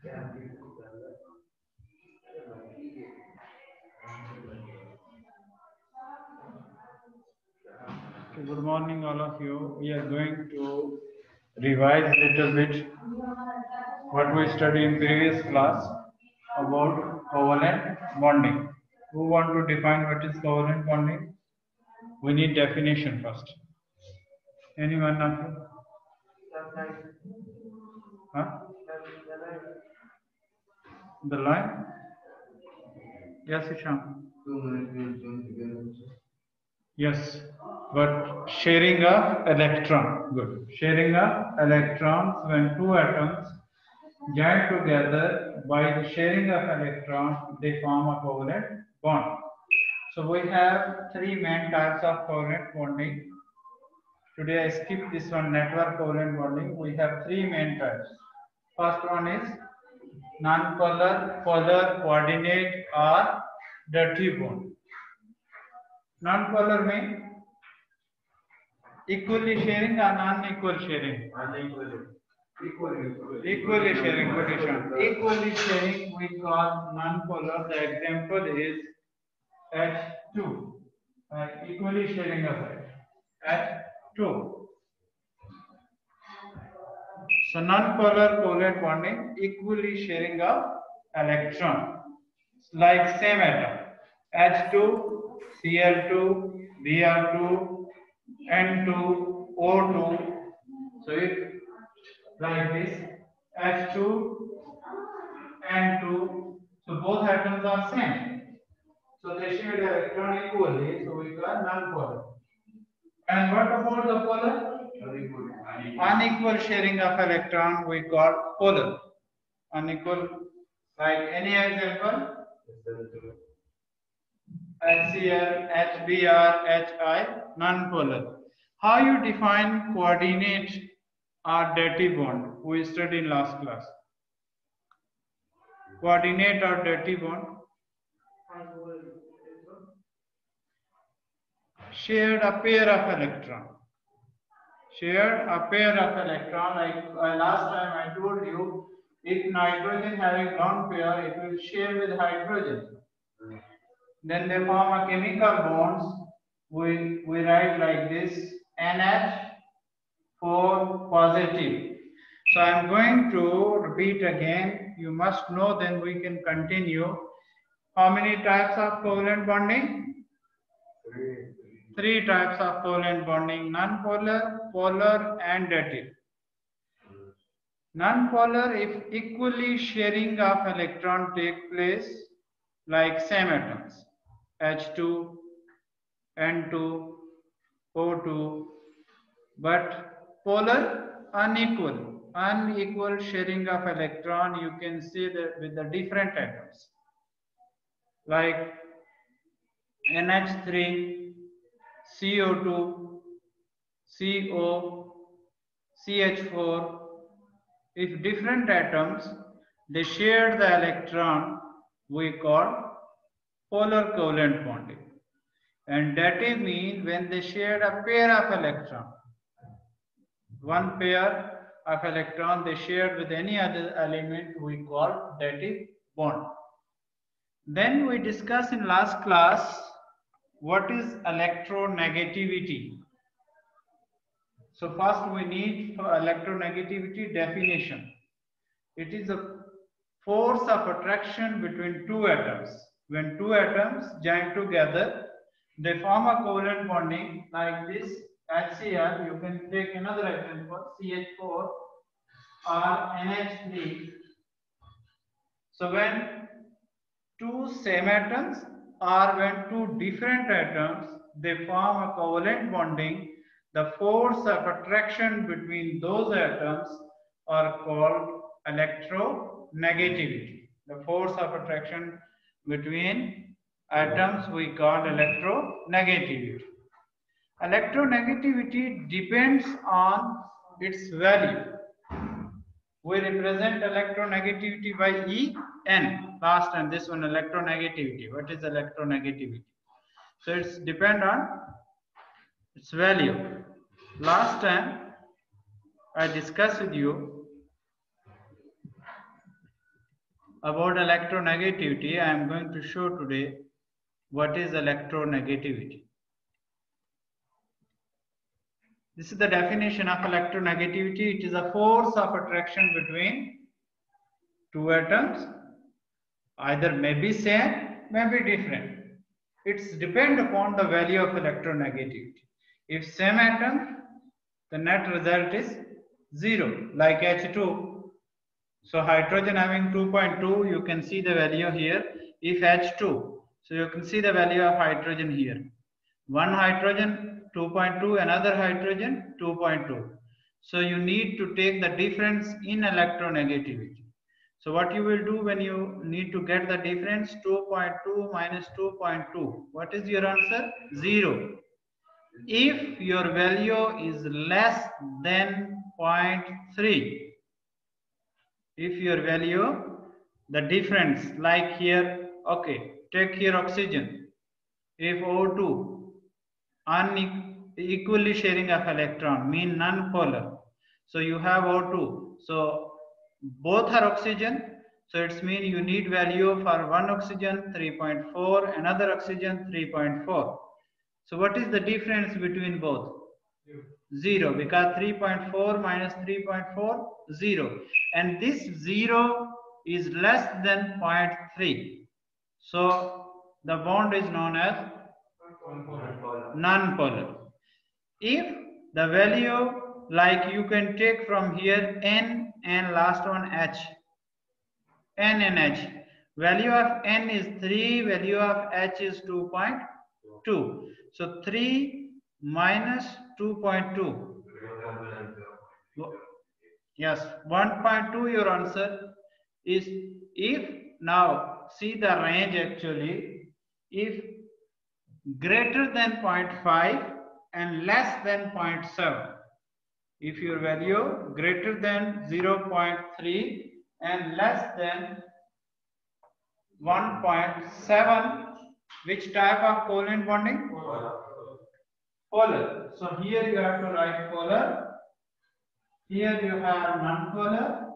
Okay, good morning, all of you. We are going to revise a little bit what we studied in previous class about covalent bonding. Who want to define what is covalent bonding? We need definition first. Anyone of you? Huh? The line? Yes, Isham. Yes, but sharing of electron. Good. Sharing of electrons when two atoms join together by the sharing of electrons, they form a covalent bond. So we have three main types of covalent bonding. Today I skip this one, network covalent bonding. We have three main types. First one is non-polar, polar, coordinate or dirty bond. Non-polar means equally sharing or non-equal sharing? Equally sharing, quotation. Equally sharing we call non-polar. The example is H2. Equally sharing of it. H2. So non-polar covalent bonding, equally sharing of electron. Like same atom. H2, Cl2, Br2, N2, O2. So it like this, H2, N2. So both atoms are same. So they share the electron equally. So we call non-polar. And what about the polar? Unequal sharing of electron we call polar. Unequal. Like any example? HCl, HBr, HI, non-polar. How you define coordinate or dirty bond? We studied in last class. Coordinate or dirty bond? Shared a pair of electron. Shared a pair of electron. Like last time I told you, if nitrogen having lone pair, it will share with hydrogen. Then they form a chemical bonds. We write like this, NH4 positive. So I am going to repeat again. You must know, then we can continue. How many types of covalent bonding? Three types of covalent bonding: non-polar, polar, and dirty. Non-polar, if equally sharing of electron take place, like same atoms, H2, N2, O2, but polar, unequal sharing of electron, you can see that with the different atoms, like NH3, CO2, CO, CH4. If different atoms, they share the electron, we call polar covalent bonding. And dirty means when they share a pair of electron. One pair of electron they share with any other element, we call dirty bond. Then we discussed in last class what is electronegativity. So first we need for electronegativity definition. It is a force of attraction between two atoms. When two atoms join together, they form a covalent bonding like this. HCl, you can take another example, CH4 or NH3. So when two same atoms or when two different atoms, they form a covalent bonding, the force of attraction between those atoms are called electronegativity. The force of attraction between atoms we call electronegativity. Electronegativity depends on its value. We represent electronegativity by En. Last time this one electronegativity. What is electronegativity? So it's depend on its value. Last time I discussed with you about electronegativity, I am going to show today what is electronegativity. This is the definition of electronegativity. It is a force of attraction between two atoms, either may be same, may be different. It's depend upon the value of electronegativity. If same atom, the net result is 0, like H2. So hydrogen having 2.2, you can see the value here. If H2, so you can see the value of hydrogen here. One hydrogen 2.2, another hydrogen 2.2. So you need to take the difference in electronegativity. So what you will do when you need to get the difference, 2.2 minus 2.2. What is your answer? 0. If your value is less than 0.3, if your value, the difference, like here, okay, take here oxygen. If O2 unequally sharing of electron, mean non-polar. So you have O2. So both are oxygen. So it's mean you need value for one oxygen 3.4, another oxygen 3.4. So what is the difference between both? 0, because 3.4 minus 3.4, 0. And this 0 is less than 0.3. So the bond is known as non-polar. If the value, like you can take from here N and last one H, N and H. Value of N is 3, value of H is 2.2. So 3 minus 2.2. Yes, 1.2 your answer is. If now see the range actually, if greater than 0.5 and less than 0.7. If your value greater than 0.3 and less than 1.7, which type of covalent bonding? Polar. So here you have to write polar. Here you have non-polar.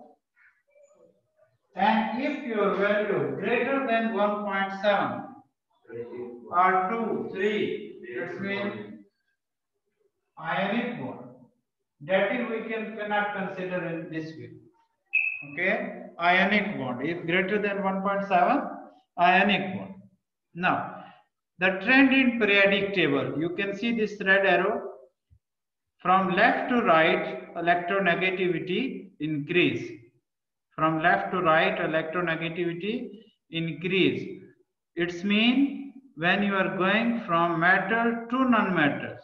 And if your value greater than 1.7 or 2, 3, that means ionic bond. That is we cannot consider in this way. Okay, ionic bond. If greater than 1.7, ionic bond. Now, the trend in periodic table. You can see this red arrow. From left to right, electronegativity increase. From left to right, electronegativity increase. It's mean when you are going from metal to non-metals.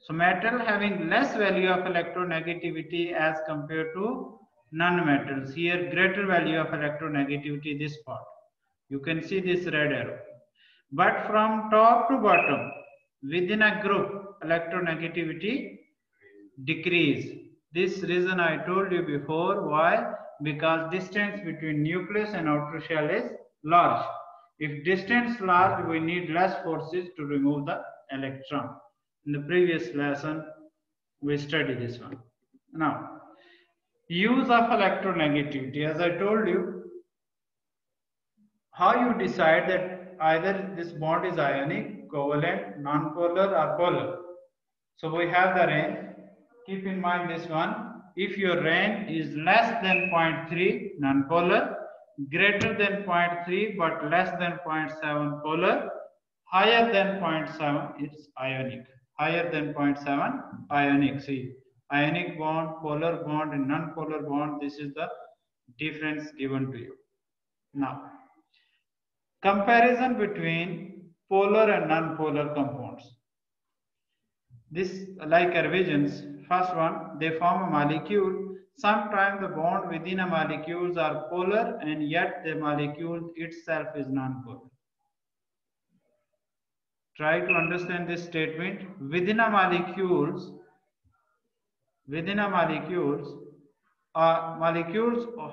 So metal having less value of electronegativity as compared to non-metals. Here greater value of electronegativity, this part. You can see this red arrow. But from top to bottom, within a group, electronegativity decrease. This reason I told you before. Why? Because distance between nucleus and outer shell is large. If distance large, we need less forces to remove the electron. In the previous lesson, we studied this one. Now, use of electronegativity. As I told you, how you decide that either this bond is ionic, covalent, non-polar or polar. So we have the range. Keep in mind this one. If your range is less than 0.3, non-polar, greater than 0.3 but less than 0.7 polar, higher than 0.7 it's ionic. Higher than 0.7 ionic. See, ionic bond, polar bond and non-polar bond, this is the difference given to you. Now, comparison between polar and non-polar compounds. This, like revisions, first one, they form a molecule. Sometimes the bond within a molecules are polar and yet the molecule itself is non-polar. Try to understand this statement. Within a molecules,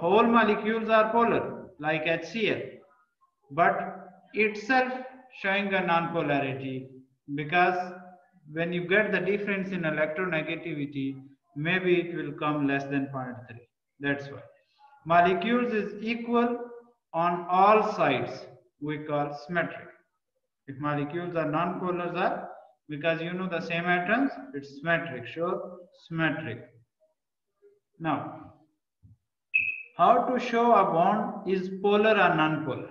whole molecules are polar, like HCl, but itself showing a non-polarity, because when you get the difference in electronegativity, maybe it will come less than 0.3. That's why. molecules is equal on all sides, we call symmetric. If molecules are non-polars are, because you know the same atoms, it's symmetric. Show symmetric. Now, how to show a bond is polar or non-polar?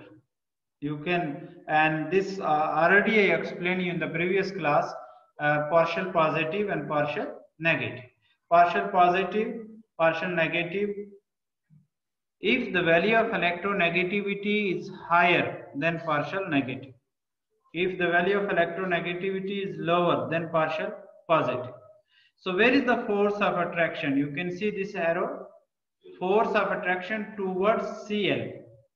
You can, and this already I explained you in the previous class, partial positive and partial negative. Partial positive, partial negative. If the value of electronegativity is higher than partial negative. If the value of electronegativity is lower than partial positive. So where is the force of attraction? You can see this arrow. Force of attraction towards Cl,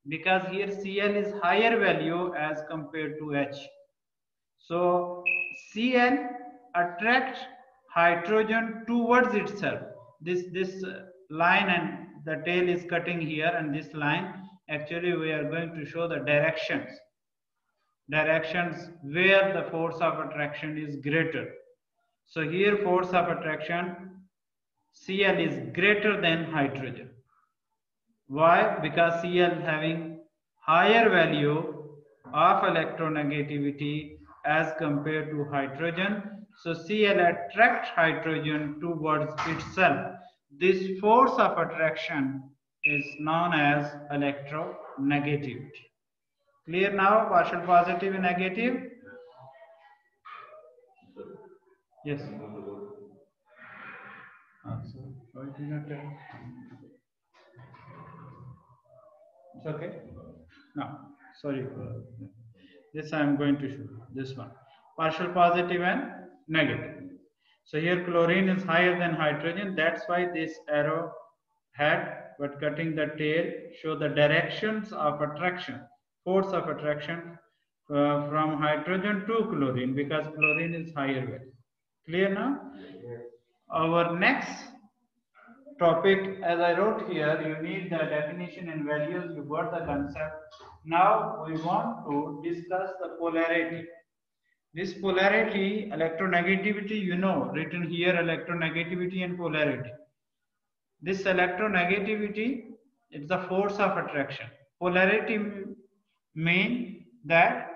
because here Cl is higher value as compared to H. So Cl attracts hydrogen towards itself. This line and the tail is cutting here, and this line actually we are going to show the directions where the force of attraction is greater. So here force of attraction Cl is greater than hydrogen. Why? Because Cl having higher value of electronegativity as compared to hydrogen. So Cl attracts hydrogen towards itself. This force of attraction is known as electronegativity. Clear now? Partial positive and negative? Yes. It's okay. No, sorry for this. I am going to show this one. Partial positive and negative. So here chlorine is higher than hydrogen. That's why this arrow head, but cutting the tail, show the directions of attraction, force of attraction from hydrogen to chlorine, because chlorine is higher value. Clear now? Our next topic, as I wrote here, you need the definition and values, you got the concept. Now we want to discuss the polarity. This polarity, electronegativity, you know, written here electronegativity and polarity. This electronegativity, it's the force of attraction. Polarity means that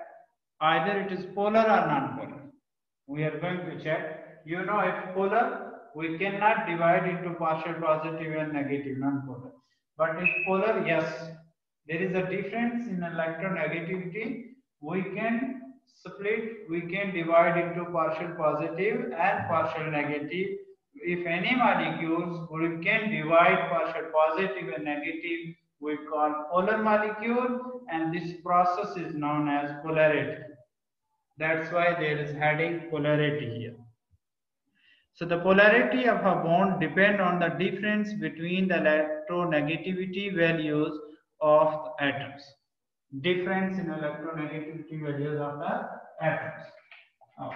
either it is polar or non-polar. We are going to check. You know, if polar, we cannot divide into partial positive and negative, non-polar. But if polar, yes, there is a difference in electronegativity. We can split, we can divide into partial positive and partial negative. If any molecules we can divide partial positive and negative, we call polar molecule, and this process is known as polarity. That's why there is heading polarity here. So the polarity of a bond depend on the difference between the electronegativity values of the atoms. Difference in electronegativity values of the atoms. Oh.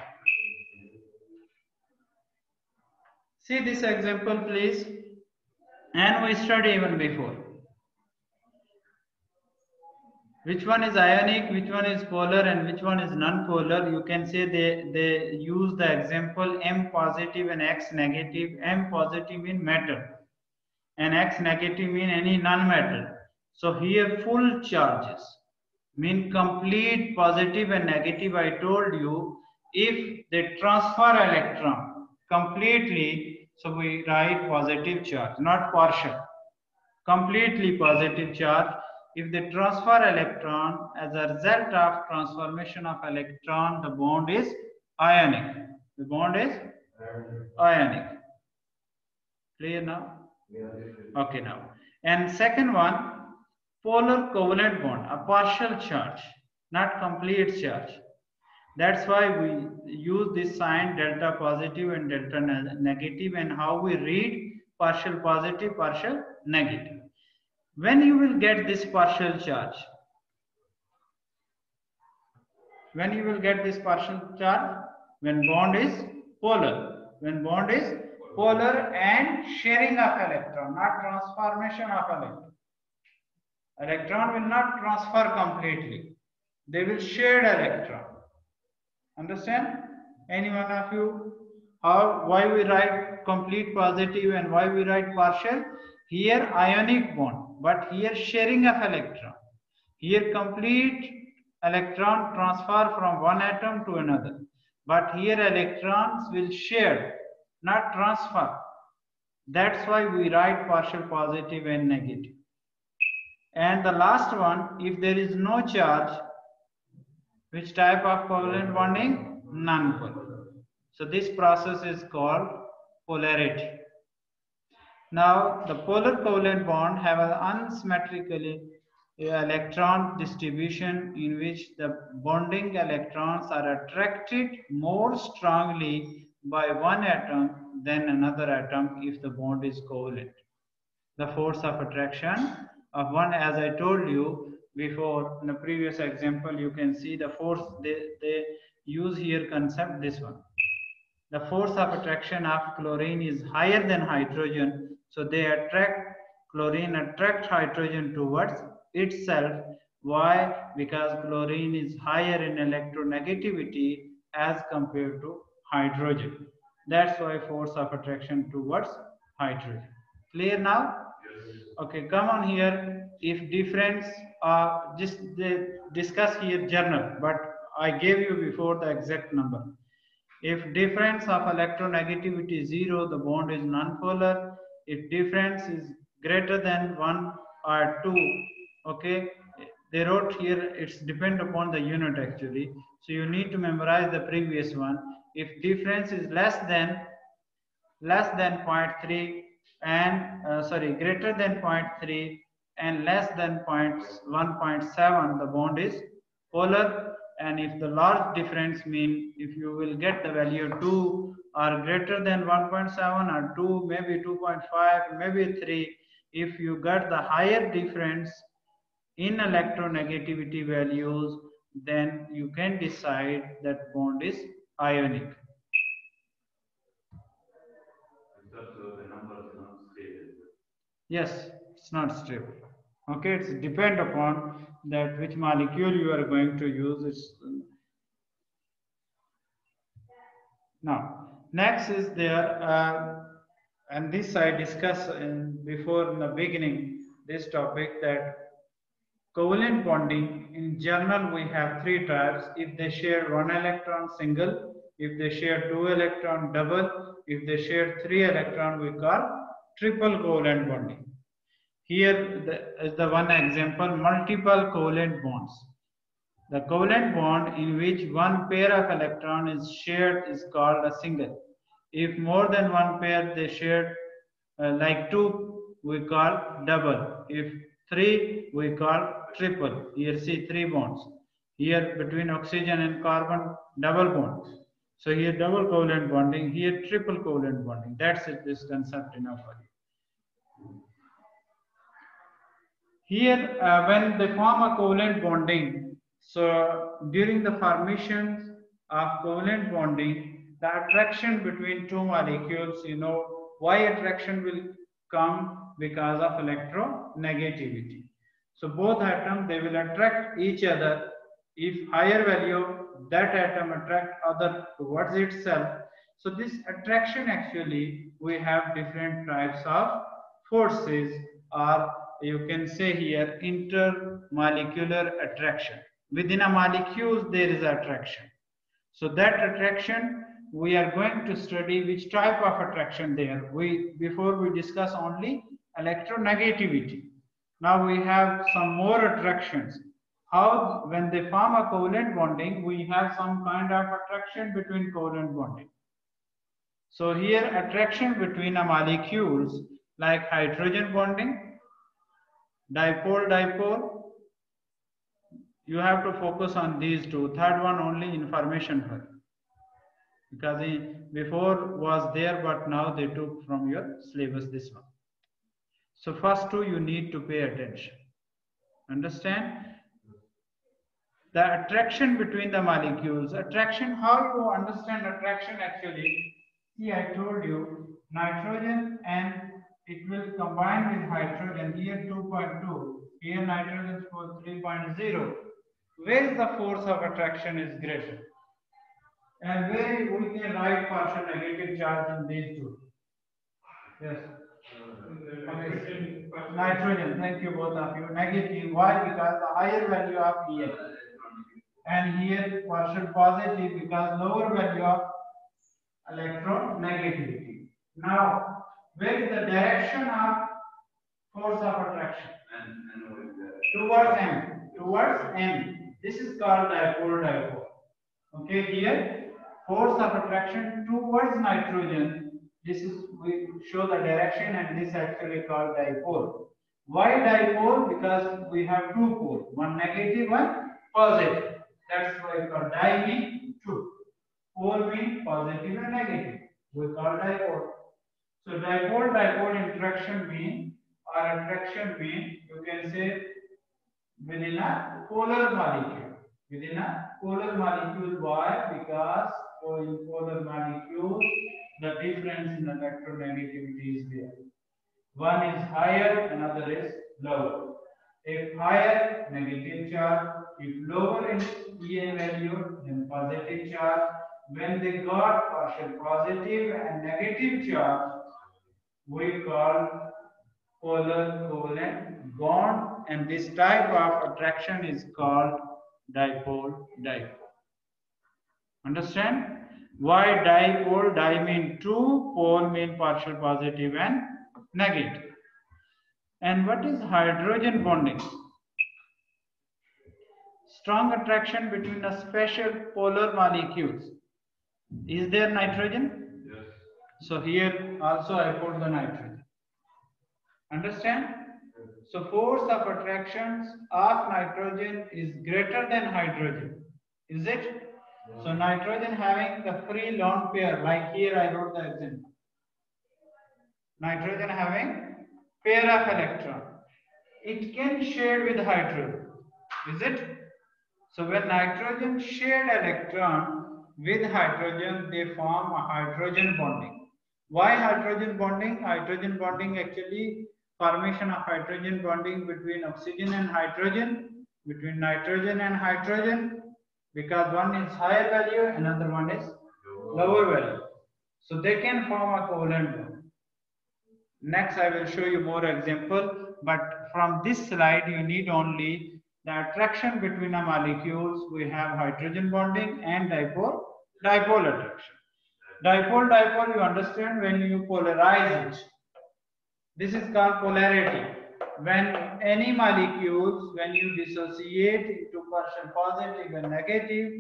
See this example, please. And we studied even before. Which one is ionic, which one is polar, and which one is non-polar? You can say they use the example M positive and X negative. M positive in metal and X negative in any non-metal. So here full charges mean complete positive and negative. I told you if they transfer electron completely, so we write positive charge, not partial, completely positive charge. If they transfer electron, as a result of transformation of electron, the bond is ionic. The bond is ionic. Clear now? Okay now. And second one, polar covalent bond, a partial charge, not complete charge. That's why we use this sign delta positive and delta negative, and how we read partial positive, partial negative. When you will get this partial charge? When you will get this partial charge? When bond is polar. When bond is polar and sharing of electron, not transformation of electron. Electron will not transfer completely. They will share electron. Understand? Any one of you? Why we write complete positive and why we write partial? Here ionic bond, but here sharing of electron. Here complete electron transfer from one atom to another. But here electrons will share, not transfer. That's why we write partial positive and negative. And the last one, if there is no charge, which type of covalent bonding? Non-polar. So this process is called polarity. Now the polar covalent bond have an unsymmetrically electron distribution in which the bonding electrons are attracted more strongly by one atom than another atom if the bond is covalent. The force of attraction of one, as I told you before in the previous example, you can see the force they use here concept this one. The force of attraction of chlorine is higher than hydrogen, so they attract chlorine, attract hydrogen towards itself. Why? Because chlorine is higher in electronegativity as compared to hydrogen. That's why force of attraction towards hydrogen. Clear now? Okay, come on here. If difference, just discuss here journal, but I gave you before the exact number. If difference of electronegativity is 0, the bond is nonpolar. If difference is greater than 1 or 2, okay, they wrote here it's depend upon the unit actually. So you need to memorize the previous one. If difference is less than 0.3 and greater than 0.3 and less than 1.7, the bond is polar. And if the large difference mean if you will get the value 2 or greater than 1.7 or 2, maybe 2.5, maybe 3, if you get the higher difference in electronegativity values, then you can decide that bond is ionic. Yes, it's not stable. Okay, it's depend upon that which molecule you are going to use. It's now next is there, and this I discussed before in the beginning this topic that covalent bonding in general we have 3 types. If they share 1 electron single, if they share 2 electron double, if they share 3 electron we call triple covalent bonding. Here is the one example, multiple covalent bonds. The covalent bond in which one pair of electron is shared is called a single. If more than one pair they shared, like 2, we call double. If 3, we call triple. Here see 3 bonds. Here between oxygen and carbon, double bonds. So here double covalent bonding, here triple covalent bonding. That's it, this concept enough for you. Here, when they form a covalent bonding, so during the formation of covalent bonding, the attraction between 2 molecules, you know, why attraction will come? Because of electronegativity. So both atoms, they will attract each other. If higher value, that atom attract other towards itself. So this attraction actually, we have different types of forces, or you can say here intermolecular attraction. Within a molecule there is attraction. So that attraction we are going to study which type of attraction there. Before we discuss only electronegativity. Now we have some more attractions. How when they form a covalent bonding, we have some kind of attraction between covalent bonding. So here attraction between a molecules like hydrogen bonding, dipole, you have to focus on these 2. Third one only information for, because before was there but now they took from your syllabus this one. So first 2 you need to pay attention. Understand? The attraction between the molecules. Attraction, how you understand attraction actually? See, I told you nitrogen and it will combine with hydrogen. Here 2.2, here nitrogen for 3.0. Where is the force of attraction is greater? And where we can write partial negative charge in these 2? Yes. Nitrogen, thank you both of you. Negative, why? Because the higher value of En. And here partial positive because lower value of electronegativity. Now, where is the direction of force of attraction? Towards M. Towards M. This is called dipole. Okay, here force of attraction towards nitrogen. This is, we show the direction, and this actually called dipole. Why dipole? Because we have two poles, one negative, one positive. That's why we call di mean two. Pole mean positive and negative. We call dipole. So dipole interaction mean or attraction mean, you can say within a polar molecule. Within a polar molecule, why? Because in polar molecules the difference in electronegativity is there. One is higher, another is lower. If higher, negative charge. If lower in En value, then positive charge. When they got partial positive and negative charge, we call polar covalent bond, and this type of attraction is called dipole. Understand? Why dipole? Di mean two, pole mean partial positive and negative. And what is hydrogen bonding? Strong attraction between a special polar molecules. Is there nitrogen? Yes. So here also I put the nitrogen. Understand? So force of attractions of nitrogen is greater than hydrogen. Is it? Yeah. So nitrogen having the free lone pair, like here I wrote the example. Nitrogen having pair of electron. It can share with hydrogen. Is it? So when nitrogen shared electron with hydrogen, they form a hydrogen bonding. Why hydrogen bonding? Hydrogen bonding actually formation of hydrogen bonding between oxygen and hydrogen, between nitrogen and hydrogen, because one is higher value, another one is lower value. So they can form a covalent bond. Next I will show you more example, but from this slide you need only the attraction between the molecules. We have hydrogen bonding and dipole attraction. Dipole, you understand when you polarize it. This is called polarity. When any molecules, when you dissociate into partial positive and negative,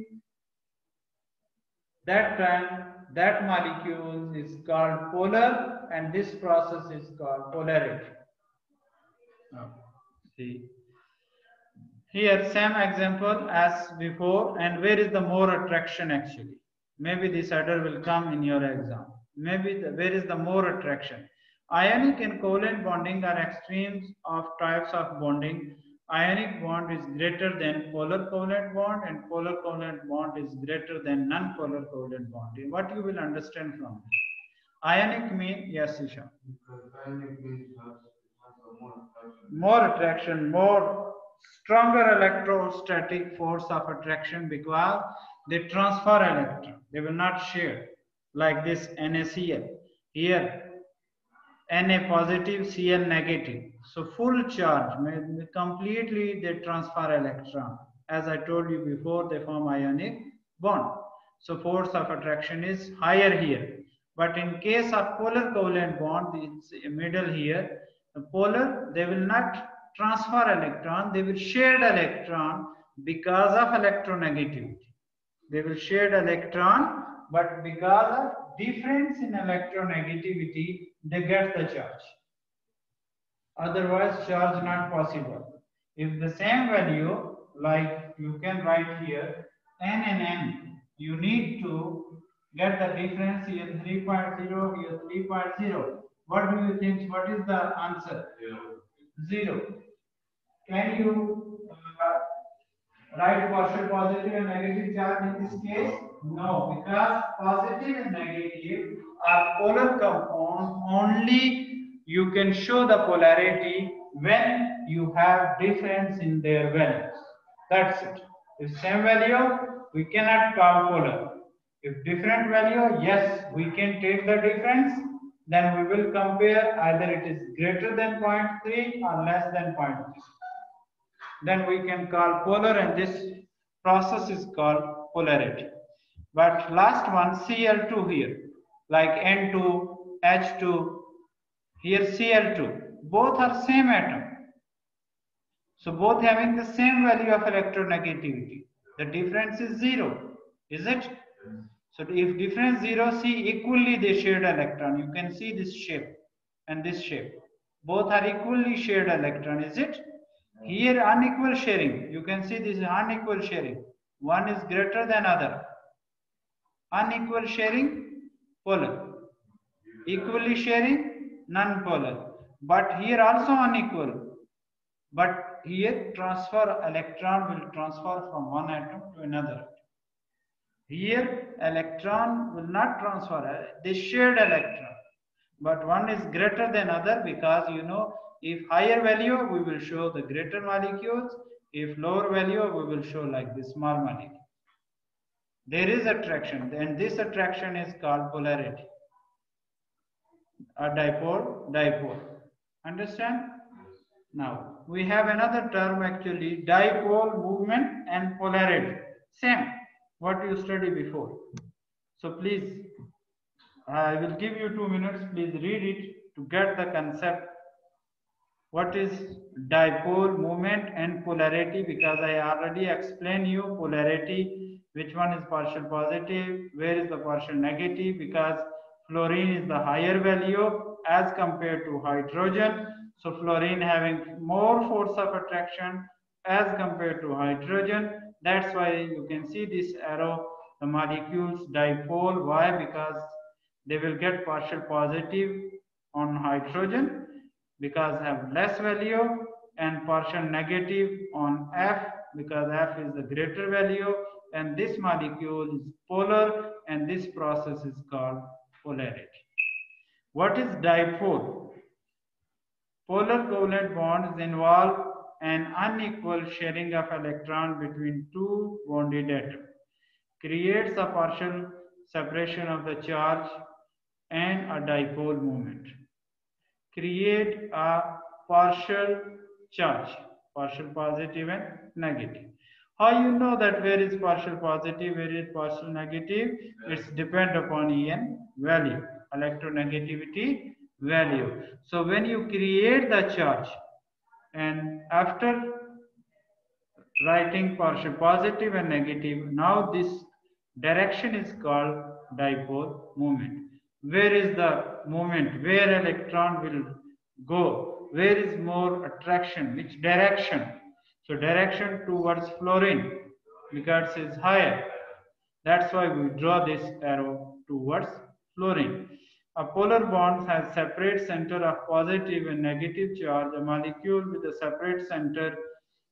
that time that molecule is called polar, and this process is called polarity. See. Here same example as before, and where is the more attraction actually? Maybe this order will come in your exam. Maybe where is the more attraction? Ionic and covalent bonding are extremes of types of bonding. Ionic bond is greater than polar covalent bond, and polar covalent bond is greater than non-polar covalent bond. What you will understand from this? Ionic means, yes, Isha. Ionic means more attraction, more stronger electrostatic force of attraction, because they transfer electron. They will not share like this NaCl. Here Na positive, Cl negative. So full charge, completely they transfer electron. As I told you before, they form ionic bond. So force of attraction is higher here. But in case of polar covalent bond, it's middle here. The polar, they will not transfer electron, they will share the electron because of electronegativity. They will share the electron, but because of difference in electronegativity, they get the charge. Otherwise, charge not possible. If the same value, like you can write here, N and N, you need to get the difference here 3.0, here 3.0. What do you think? What is the answer? 0. Can you write partial positive and negative charge in this case? No, because positive and negative are polar compounds. Only you can show the polarity when you have difference in their values. That's it. If same value, we cannot call polar. If different value, yes, we can take the difference then we will compare either it is greater than 0.3 or less than 0.3. Then we can call polar, and this process is called polarity. But last one, Cl2 here, like N2, H2, here Cl2, both are same atom. So both having the same value of electronegativity. The difference is 0, is it? So if difference 0, see equally they shared electron. You can see this shape and this shape. Both are equally shared electron, is it? Here unequal sharing. You can see this is unequal sharing. One is greater than other. Unequal sharing, polar. Equally sharing, non-polar. But here also unequal. But here transfer electron will transfer from one atom to another. Here electron will not transfer, they shared electron. But one is greater than other because you know if higher value we will show the greater molecules, if lower value we will show like the small molecule. There is attraction, and this attraction is called polarity. A dipole, dipole. Understand? Now we have another term actually, dipole movement and polarity. Same what you studied before. So please, I will give you 2 minutes. Please read it to get the concept. What is dipole moment and polarity? Because I already explained you polarity, which one is partial positive, where is the partial negative, because fluorine is the higher value as compared to hydrogen. So fluorine having more force of attraction as compared to hydrogen. That's why you can see this arrow, the molecules dipole. Why? Because they will get partial positive on hydrogen because have less value, and partial negative on F because F is the greater value, and this molecule is polar, and this process is called polarity. What is dipole? Polar covalent bonds involve an unequal sharing of electron between two bonded atoms, creates a partial separation of the charge and a dipole moment. Create a partial charge, partial positive and negative. How you know that where is partial positive, where is partial negative? It's depend upon En value, electronegativity value. So when you create the charge and after writing partial positive and negative, now this direction is called dipole moment. Where is the moment? Where electron will go? Where is more attraction? Which direction? So direction towards fluorine because it is higher. That's why we draw this arrow towards fluorine. A polar bond has separate center of positive and negative charge. A molecule with a separate center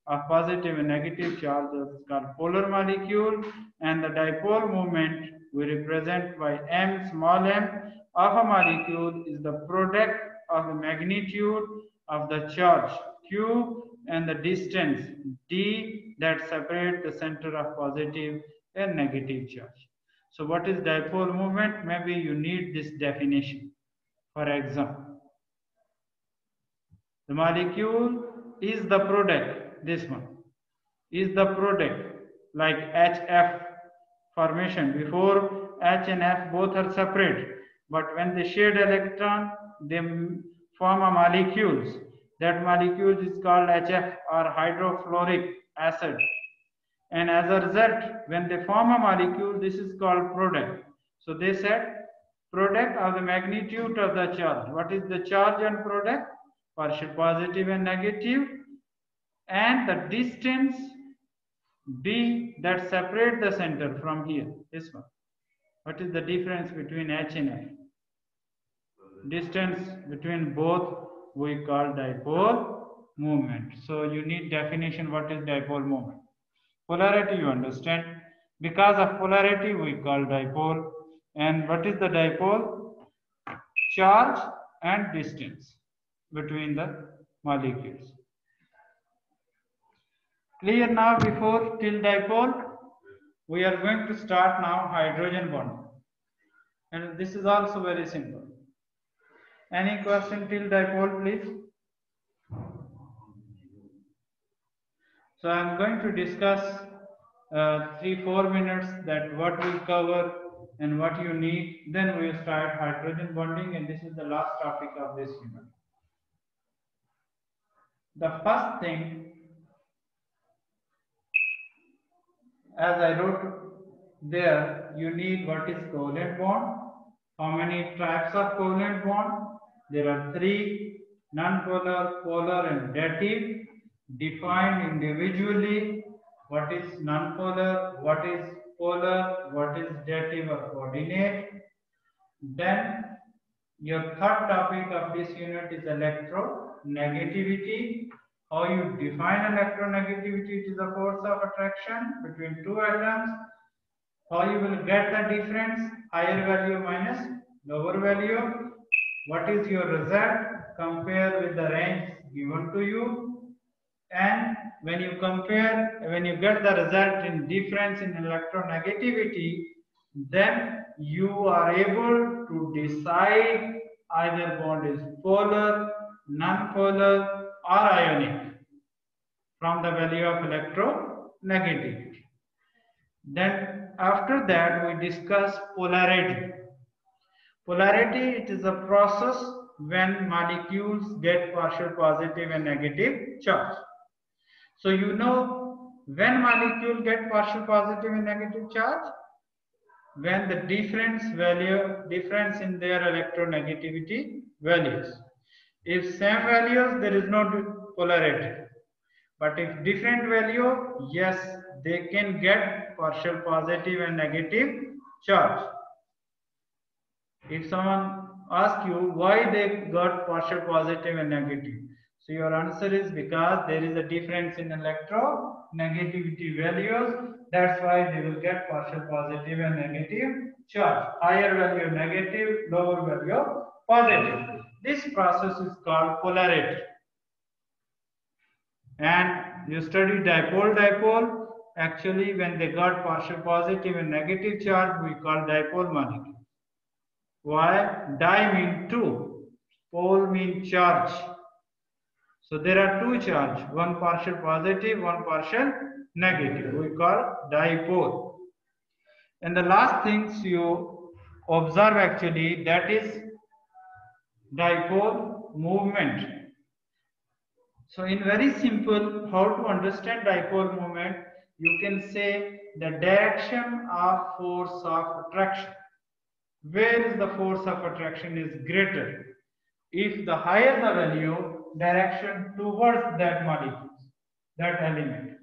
of positive and negative charge is called polar molecule, and the dipole moment we represent by m, small m of a molecule is the product of the magnitude of the charge q and the distance d that separate the center of positive and negative charge. So what is dipole moment? Maybe you need this definition. For example, the molecule is the product, this one is the product like HF formation. Before H and F both are separate, but when they share the electron, they form a molecules. That molecule is called HF or hydrofluoric acid. And as a result, when they form a molecule, this is called product. So they said product of the magnitude of the charge. What is the charge and product? Partial positive and negative, and the distance d that separate the center from here, this one. What is the difference between H and F? Distance between both we call dipole moment. So you need definition. What is dipole moment? Polarity you understand. Because of polarity we call dipole. And what is the dipole? Charge and distance between the molecules. Clear now before till dipole? We are going to start now hydrogen bond. And this is also very simple. Any question till dipole, please? So I am going to discuss 3-4 minutes that what we cover and what you need. Then we will start hydrogen bonding, and this is the last topic of this unit. The first thing, as I wrote there, you need what is covalent bond. How many types of covalent bond? There are 3: non-polar, polar, and dative. Defined individually. What is non-polar? What is polar? What is dative or coordinate? Then your third topic of this unit is electronegativity. How you define electronegativity? It is a force of attraction between two atoms. How you will get the difference, higher value minus lower value. What is your result? Compare with the range given to you. And when you compare, when you get the result in difference in electronegativity, then you are able to decide either bond is polar, non-polar, or ionic from the value of electronegativity. Then after that we discuss polarity. Polarity, it is a process when molecules get partial positive and negative charge. So you know when molecule get partial positive and negative charge? When the difference in their electronegativity values. If same values, there is no polarity. But if different value, yes, they can get partial positive and negative charge. If someone asks you why they got partial positive and negative, so your answer is because there is a difference in electronegativity values. That's why they will get partial positive and negative charge. Higher value negative, lower value positive. This process is called polarity. And you study dipole. Actually, when they got partial positive and negative charge, we call dipole molecule. Why? Di means two, pole means charge. So there are two charge, one partial positive, one partial negative. We call dipole. And the last things you observe actually, that is dipole movement. So in very simple, how to understand dipole movement, you can say the direction of force of attraction. Where is the force of attraction is greater? If the higher the value, direction towards that molecule, that element.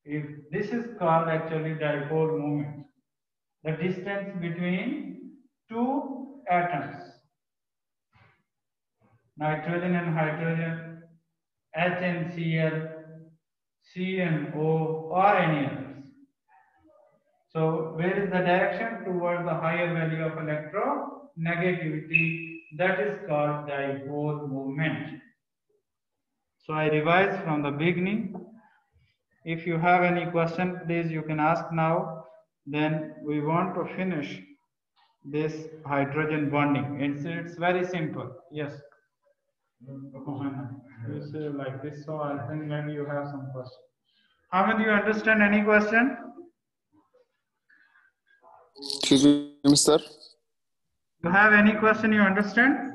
If this is called actually dipole moment, the distance between two atoms, nitrogen and hydrogen, H and Cl, C and O, or any others. So where is the direction towards the higher value of electronegativity? That is called dipole moment. So I revise from the beginning. If you have any question, please you can ask now. Then we want to finish this hydrogen bonding. It's very simple. Yes. You say like this, so I think maybe you have some question. How many you understand? Any question? Excuse me, Mr. You have any question you understand?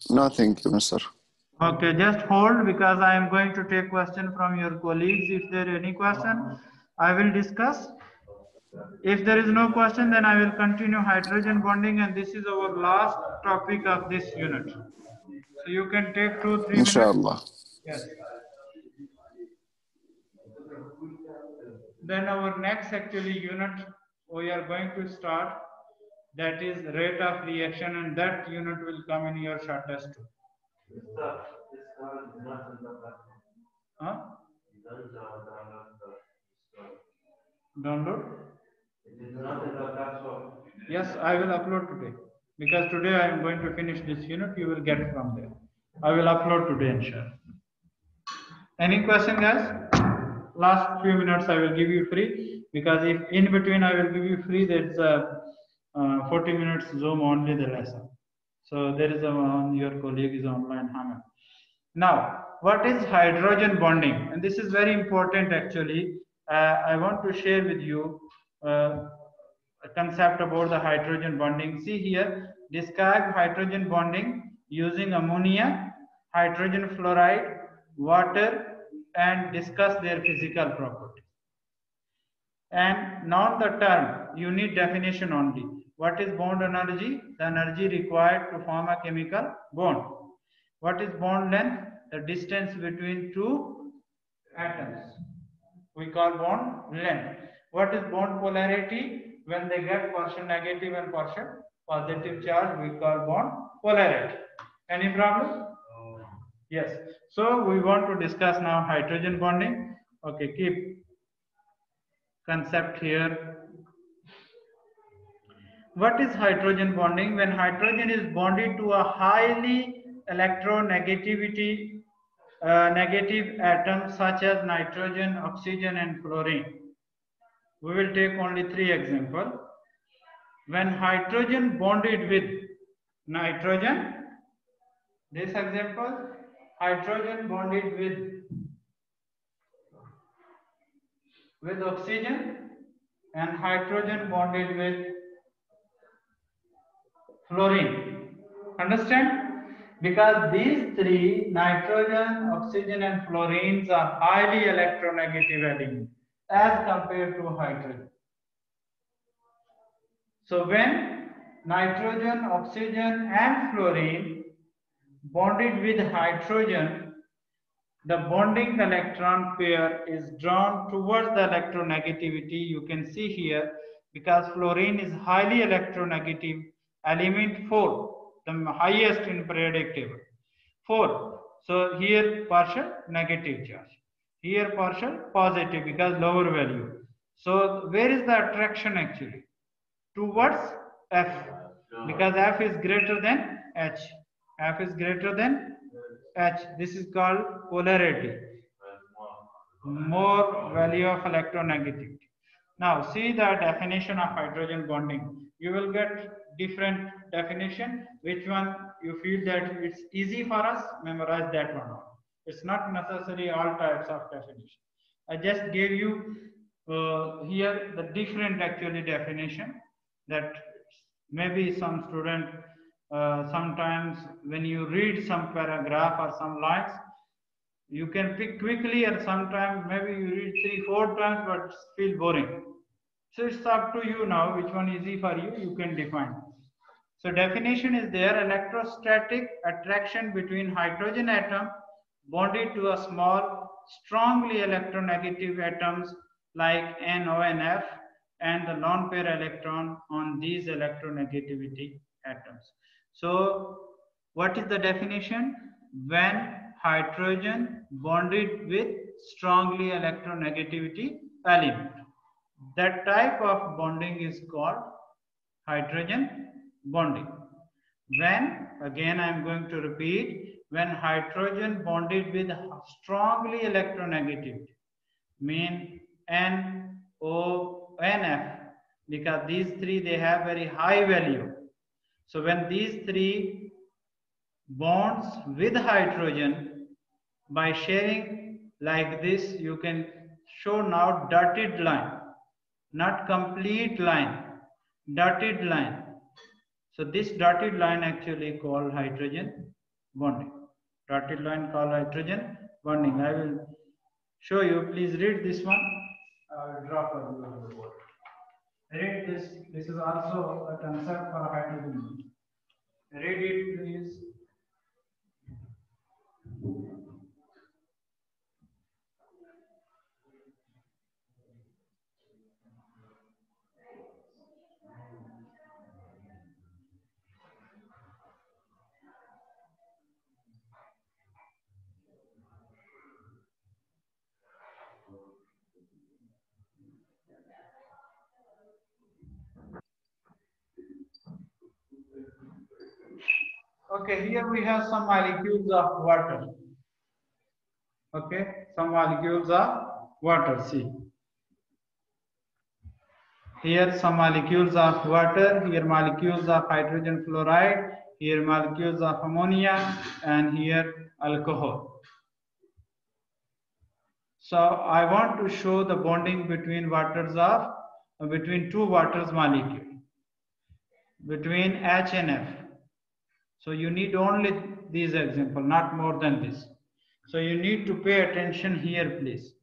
No, thank you, Mr. Okay, just hold because I am going to take question from your colleagues. If there is any question, I will discuss. If there is no question, then I will continue hydrogen bonding, and this is our last topic of this unit. So you can take 2-3 minutes. Inshallah. Yes. Then our next actually unit we are going to start, that is rate of reaction, and that unit will come in your short test too. Huh? Download? Yes, I will upload today. Because today I am going to finish this unit, you will get it from there. I will upload today, inshallah. Any question, guys? Last few minutes I will give you free, because if in between I will give you free, that's 40 minutes Zoom only the lesson. So there is your colleague is online, Hamid. Now, what is hydrogen bonding? And this is very important actually. I want to share with you a concept about the hydrogen bonding. See here, describe hydrogen bonding using ammonia, hydrogen fluoride, water, and discuss their physical properties. And not the term, you need definition only. What is bond energy? The energy required to form a chemical bond. What is bond length? The distance between two atoms. We call bond length. What is bond polarity? When they get partial negative and partial positive charge, we call bond polarity. Any problem? Yes. So we want to discuss now hydrogen bonding. Okay, keep concept here. What is hydrogen bonding? When hydrogen is bonded to a highly electronegativity negative atoms such as nitrogen, oxygen, and fluorine. We will take only 3 examples. When hydrogen bonded with nitrogen, this example, hydrogen bonded with oxygen and hydrogen bonded with fluorine. Understand? Because these three, nitrogen, oxygen, and fluorines, are highly electronegative elements as compared to hydrogen. So when nitrogen, oxygen, and fluorine bonded with hydrogen, the bonding electron pair is drawn towards the electronegativity. You can see here, because fluorine is highly electronegative, element 4, the highest in periodic table. 4. So here partial negative charge. Here partial positive because lower value. So where is the attraction actually? Towards F. Because F is greater than H. F is greater than H. This is called polarity. More value of electronegativity. Now see the definition of hydrogen bonding. You will get different definition. Which one you feel that it's easy for us, memorize that one. It's not necessary all types of definition. I just gave you here the different actually definition, that maybe some student sometimes when you read some paragraph or some lines, you can pick quickly, and sometimes maybe you read 3-4 times but feel boring. So it's up to you now, which one is easy for you, you can define. So definition is there: electrostatic attraction between hydrogen atom bonded to a small, strongly electronegative atoms like NO and F, and the lone pair electron on these electronegativity atoms. So what is the definition? When hydrogen bonded with strongly electronegativity element. That type of bonding is called hydrogen bonding. When, again I am going to repeat, when hydrogen bonded with strongly electronegativity, mean NO, NF, because these three, they have very high value. So when these three bonds with hydrogen, by sharing like this, you can show now dotted line, not complete line, dotted line. So this dotted line actually called hydrogen bonding. Dotted line called hydrogen bonding. I will show you. Please read this one. I will drop on the board. Read this. This is also a concept for hydrogen bonding. Read it, please. Okay, here we have some molecules of water. Okay, some molecules of water. See, Here some molecules of water, here molecules of hydrogen fluoride, here molecules of ammonia, and here alcohol. So I want to show the bonding between between two waters molecule, between H and F. So you need only these examples, not more than this. So you need to pay attention here, please.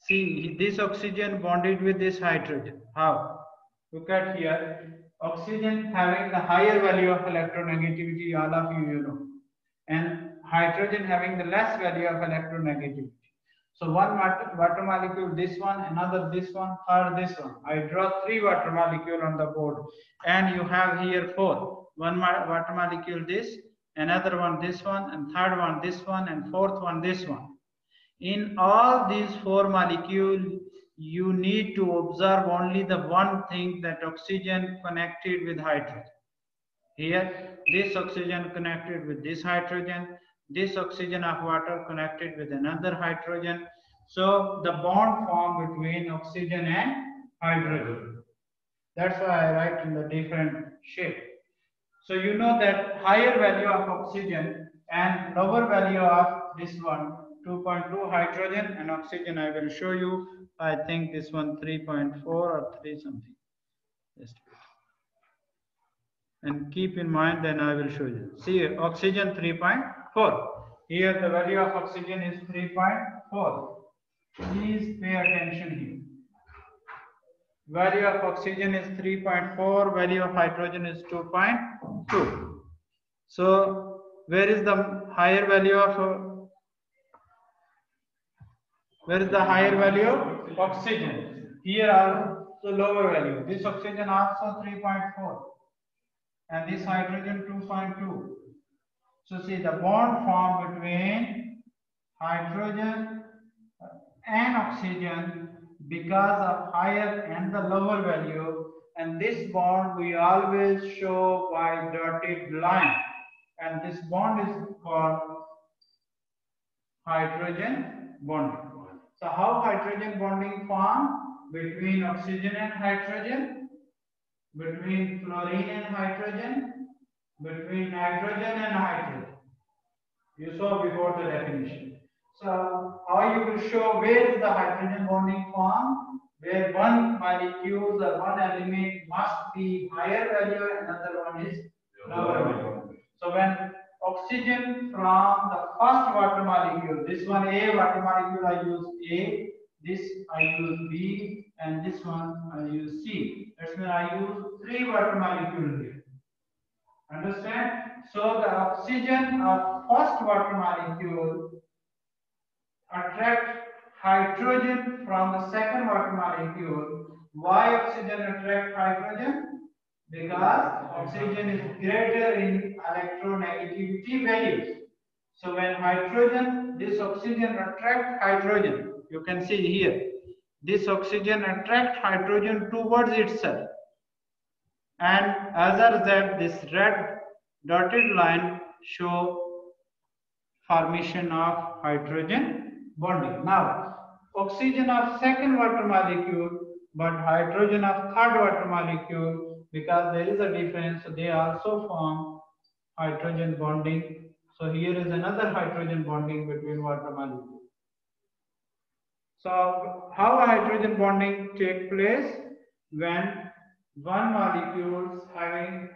See, this oxygen bonded with this hydrogen. How? Look at here. Oxygen having the higher value of electronegativity, all of you know. And hydrogen having the less value of electronegativity. So one water molecule, this one, another this one, third this one. I draw 3 water molecule on the board. And you have here 4. One water molecule this, another one this one, and third one this one, and fourth one this one. In all these 4 molecules, you need to observe only the one thing, that oxygen connected with hydrogen. Here, this oxygen connected with this hydrogen, this oxygen of water connected with another hydrogen. So the bond formed between oxygen and hydrogen. That's why I write in the different shape. So you know that higher value of oxygen and lower value of this one, 2.2 hydrogen and oxygen, I will show you. I think this one 3.4 or 3 something. Just and keep in mind, then I will show you. See, oxygen 3.4. Here the value of oxygen is 3.4. Please pay attention here. Value of oxygen is 3.4, value of hydrogen is 2.2. So where is the higher value of oxygen? Here are the lower value. This oxygen also 3.4 and this hydrogen 2.2. So see the bond formed between hydrogen and oxygen because of higher and the lower value, and this bond we always show by dotted line, and this bond is called hydrogen bonding. So how hydrogen bonding form? Between oxygen and hydrogen, between fluorine and hydrogen, between nitrogen and hydrogen. You saw before the definition. So how you will show where is the hydrogen bonding form? Where one molecule or one element must be higher value, another one is lower value. So when oxygen from the first water molecule, this one A water molecule, I use A, this I use B, and this one I use C. That's when I use 3 water molecules here. Understand? So the oxygen of first water molecule attract hydrogen from the second water molecule. Why oxygen attract hydrogen? Because oxygen is greater in electronegativity values. So when hydrogen, this oxygen attract hydrogen. You can see here, this oxygen attract hydrogen towards itself. And as a result, this red dotted line show formation of hydrogen bonding. Now, oxygen of second water molecule, but hydrogen of third water molecule, because there is a difference, they also form hydrogen bonding. So here is another hydrogen bonding between water molecules. So how hydrogen bonding take place? When one molecule is having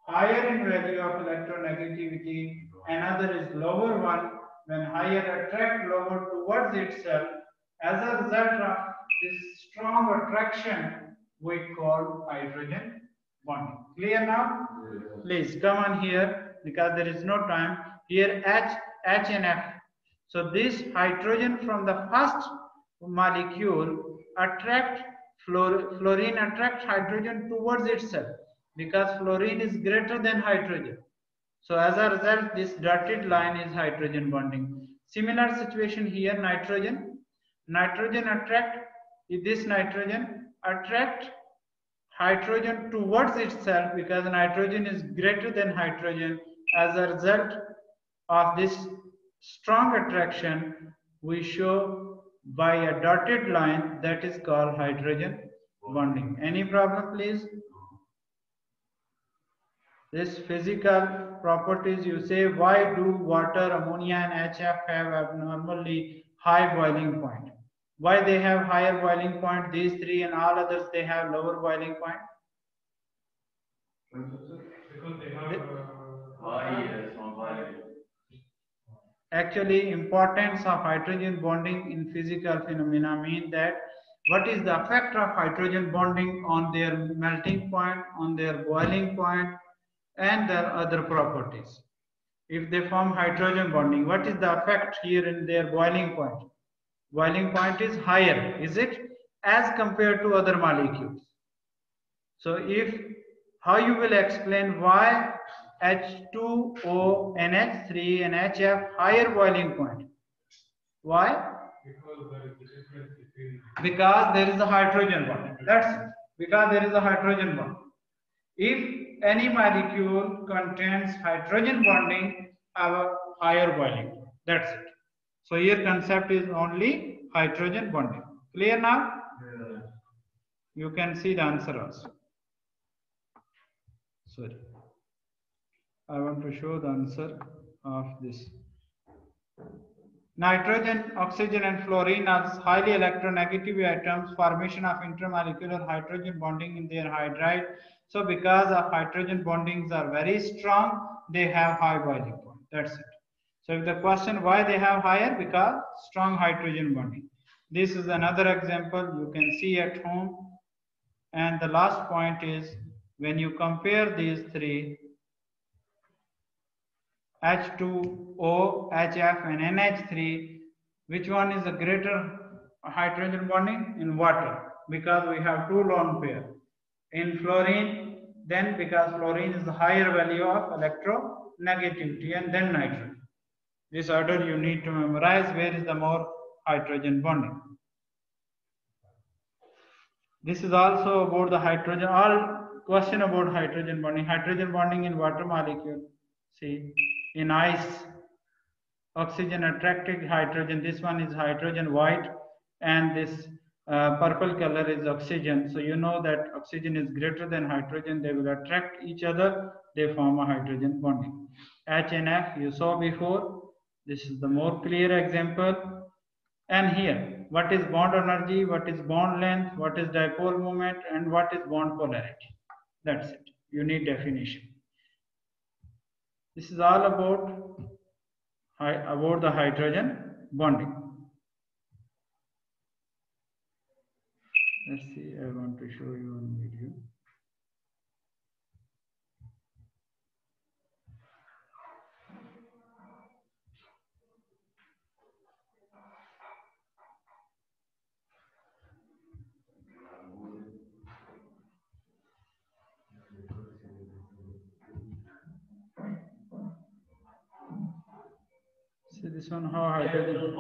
higher in value of electronegativity, another is lower one. When higher attract lower towards itself, as a result of this strong attraction, we call hydrogen bonding. Clear now? Please come on here, because there is no time. Here H and F. So this hydrogen from the first molecule attract fluorine attract hydrogen towards itself, because fluorine is greater than hydrogen. So as a result, this dotted line is hydrogen bonding. Similar situation here, nitrogen. Nitrogen attract, this nitrogen attract hydrogen towards itself, because nitrogen is greater than hydrogen. As a result of this strong attraction, we show by a dotted line, that is called hydrogen bonding. Any problem, please? This physical properties, you say, why do water, ammonia and HF have abnormally high boiling point? Why they have higher boiling point, these three, and all others they have lower boiling point? Because they have high. Actually, importance of hydrogen bonding in physical phenomena mean that what is the effect of hydrogen bonding on their melting point, on their boiling point, and their other properties. If they form hydrogen bonding, what is the effect here in their boiling point? Boiling point is higher, is it? As compared to other molecules. So if, how you will explain why H2O, NH3 and HF higher boiling point? Why? Because there is a hydrogen bond. That's it. Because there is a hydrogen bond. If any molecule contains hydrogen bonding, have a higher boiling point. That's it. So here concept is only hydrogen bonding. Clear now? Yeah. You can see the answer also. Sorry. I want to show the answer of this. Nitrogen, oxygen and fluorine are highly electronegative atoms, formation of intermolecular hydrogen bonding in their hydride. So because of hydrogen bondings are very strong, they have high boiling point. That's it. So if the question why they have higher, because strong hydrogen bonding. This is another example you can see at home. And the last point is when you compare these three, H2O, HF and NH3, which one is the greater hydrogen bonding? In water, because we have two lone pair. In fluorine, then because fluorine is the higher value of electronegativity, and then nitrogen. This order you need to memorize where is the more hydrogen bonding. This is also about the hydrogen, all question about hydrogen bonding. Hydrogen bonding in water molecule. See, in ice, oxygen attracted hydrogen. This one is hydrogen white, and this purple color is oxygen. So you know that oxygen is greater than hydrogen. They will attract each other. They form a hydrogen bonding. H and F you saw before. This is the more clear example. And here, what is bond energy, what is bond length, what is dipole moment, and what is bond polarity. That's it. You need definition. This is all about the hydrogen bonding. Let's see, I want to show you one video. See this one, how hydrogen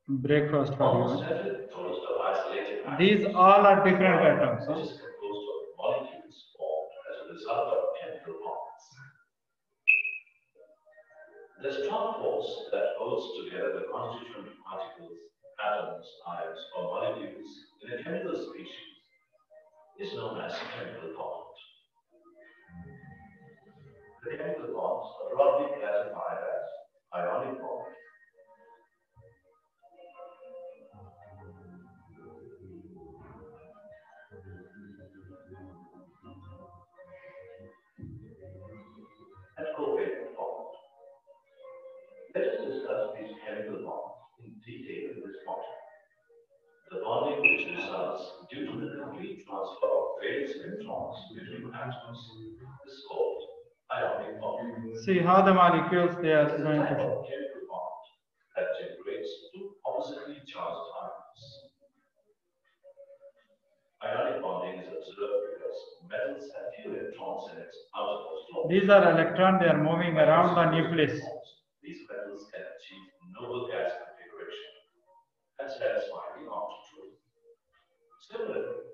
breakfast for you. These all are different atoms. Huh? Molecules formed as a result of chemical bonds. The strong force that holds together the constituent particles, atoms, ions, or molecules in a chemical species is known as chemical bond. The chemical bonds are broadly classified as ionic bond, and covalent bond. Let us discuss these chemical bonds in detail in this module. The bonding which results due to the complete transfer of valence electrons between atoms is called ionic bond. See how the molecules they are going to form. Chemical bond that generates two oppositely charged ions. Ionic bonding is observed because metals have few electrons in its outermost core. These are electrons, they are moving around the nucleus. These metals can achieve noble gas configuration and satisfy the optical truth. Similarly,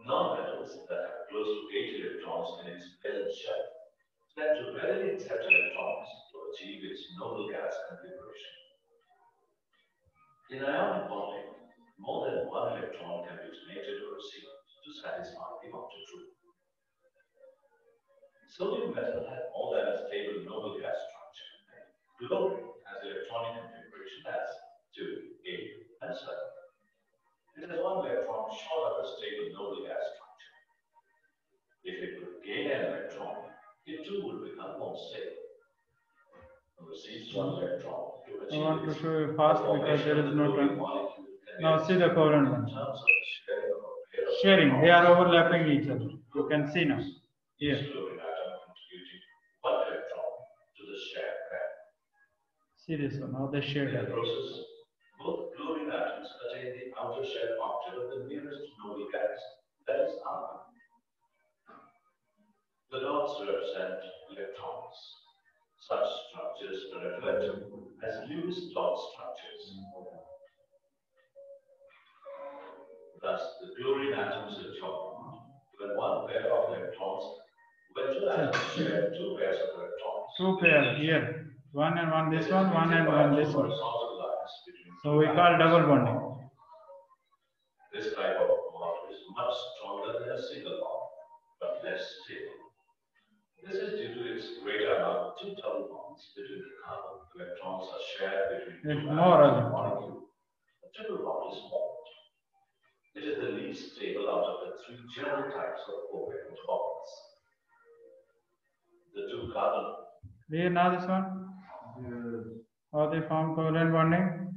non-metals that have close to 8 electrons in its valence shell tend to readily accept electrons to achieve its noble gas configuration. In ionic bonding, more than one electron can be donated or received to satisfy the object rule. Sodium metal has more than a stable noble gas structure. Chlorine has electronic configuration as 2, 8, and 7. It has one electron short of a stable noble gas structure. If it would gain an electron, it too would become more stable. It receives one electron to I achieve want to its show you fast because there is no time. Now see the covalent in bonds. terms of the sharing of a pair of Sharing, they are overlapping each other. You can see now. Here. each fluorine atom contributing one electron to the shared pair. See this one, how they share In the that. process, both fluorine atoms attain the outer shell octet of the nearest noble gas, that is argon. The dots represent electrons. Such structures are referred to as Lewis dot structures. Thus, the chlorine atoms are joined when one pair of electrons, when two atoms share two pairs of electrons. Two pair here. One and one this one and one this one. Horizontal lines between So two we call atoms. double bonding. This type of bond is much stronger than a single bond, but less stable. This is due to its greater amount of two double bonds between the carbon. Electrons are shared between It's two more, atoms isn't of it? molecule. A triple bond is formed. It is the least stable out of the three general types of covalent bonds. The two carbon Do you know this one? How they form covalent bonding?